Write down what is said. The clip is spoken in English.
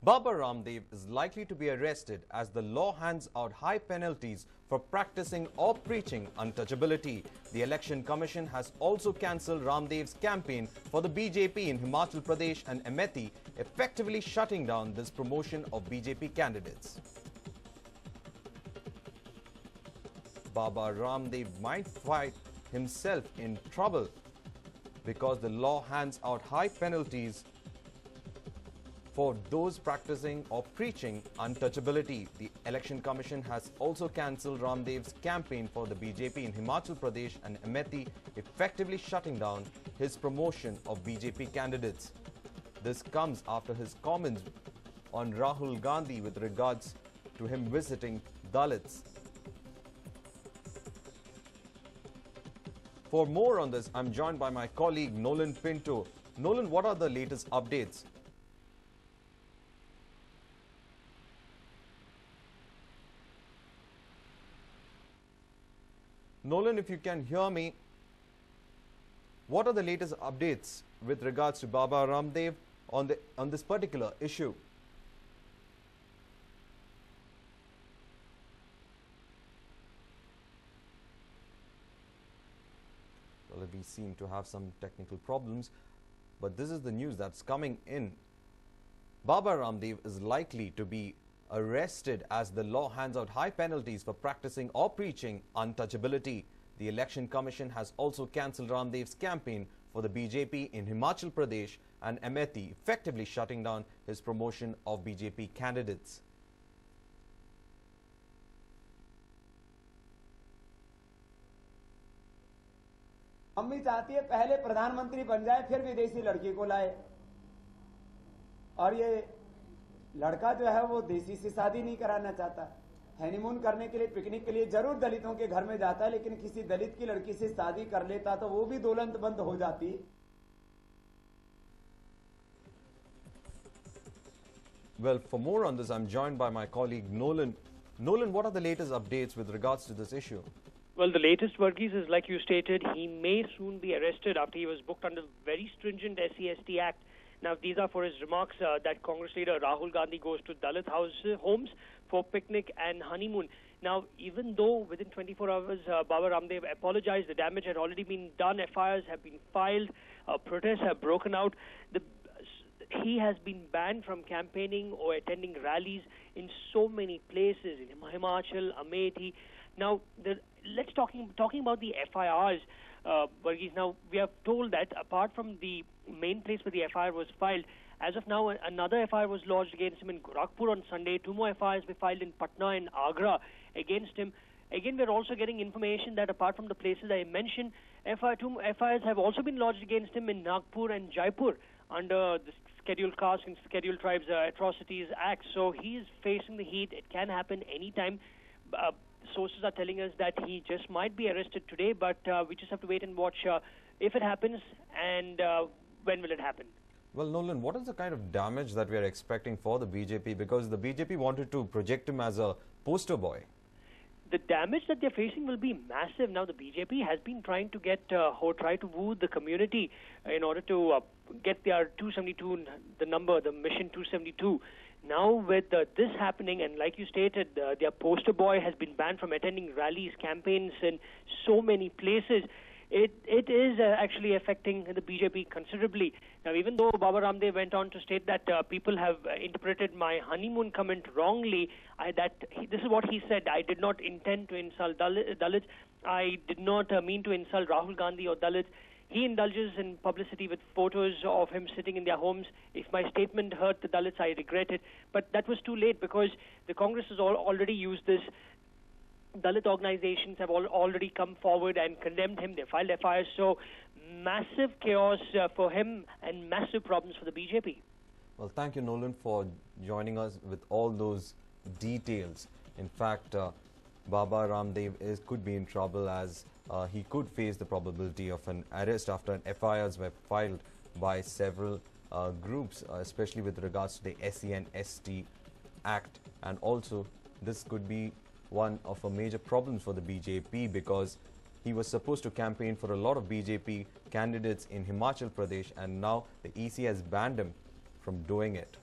Baba Ramdev is likely to be arrested as the law hands out high penalties for practicing or preaching untouchability. The Election Commission has also cancelled Ramdev's campaign for the BJP in Himachal Pradesh and Amethi, effectively shutting down this promotion of BJP candidates. Baba Ramdev might find himself in trouble because the law hands out high penalties for those practicing or preaching untouchability. The Election Commission has also cancelled Ramdev's campaign for the BJP in Himachal Pradesh and Amethi, effectively shutting down his promotion of BJP candidates. This comes after his comments on Rahul Gandhi with regards to him visiting Dalits. For more on this, I'm joined by my colleague Nolan Pinto. Nolan, what are the latest updates? Nolan, if you can hear me, what are the latest updates with regards to Baba Ramdev on this particular issue? Well, we seem to have some technical problems, but this is the news that's coming in. Baba Ramdev is likely to be arrested as the law hands out high penalties for practicing or preaching untouchability. The Election Commission has also cancelled Ramdev's campaign for the BJP in Himachal Pradesh and Amethi, effectively shutting down his promotion of BJP candidates. Mummy चाहती है पहले प्रधानमंत्री बन जाए फिर विदेशी लड़की को लाए, और ये लड़का जो है वो देसी से शादी नहीं कराना चाहता। हनीमून करने के लिए, पिकनिक के लिए जरूर दलितों के घर में जाता है, लेकिन किसी दलित की लड़की से शादी कर लेता तो वो भी दौलत बंद हो जाती। Well, for more on this, I'm joined by my colleague Nolan. Nolan, what are the latest updates with regards to this issue? Well, the latest, Varghese, is like you stated, he may soon be arrested after he was booked under very stringent SC/ST Act. Now, these are for his remarks that Congress leader Rahul Gandhi goes to Dalit homes for picnic and honeymoon. Now, even though within 24 hours Baba Ramdev apologized, the damage had already been done, FIRs have been filed, protests have broken out. He has been banned from campaigning or attending rallies in so many places, in Himachal, Amethi. Now, let's talking about the FIRs, Varghese. Now, we are told that apart from the main place where the FIR was filed, as of now, another FIR was lodged against him in Gorakhpur on Sunday. 2 more FIRs were filed in Patna and Agra against him. Again, we're also getting information that apart from the places I mentioned, 2 FIRs have also been lodged against him in Nagpur and Jaipur under the Scheduled Castes and Scheduled Tribes Atrocities Act. So he is facing the heat. It can happen anytime. Sources are telling us that he just might be arrested today, but we just have to wait and watch if it happens and when will it happen. Well, Nolan, what is the kind of damage that we are expecting for the BJP? Because the BJP wanted to project him as a poster boy. The damage that they're facing will be massive. Now, the BJP has been trying to get or try to woo the community in order to get their 272, the number, the mission 272. Now, with this happening, and like you stated, their poster boy has been banned from attending rallies, campaigns in so many places. It is actually affecting the BJP considerably. Now, even though Baba Ramdev went on to state that people have interpreted my honeymoon comment wrongly, this is what he said: I did not intend to insult Dalits. I did not mean to insult Rahul Gandhi or Dalits. He indulges in publicity with photos of him sitting in their homes. If my statement hurt the Dalits, I regret it. But that was too late because the Congress has already used this. Dalit organizations have already come forward and condemned him. They filed FIRs. So massive chaos for him and massive problems for the BJP. Well, thank you, Nolan, for joining us with all those details. In fact, Baba Ramdev could be in trouble as he could face the probability of an arrest after an FIRs were filed by several groups, especially with regards to the SC and ST Act. And also, this could be one of a major problems for the BJP because he was supposed to campaign for a lot of BJP candidates in Himachal Pradesh, and now the EC has banned him from doing it.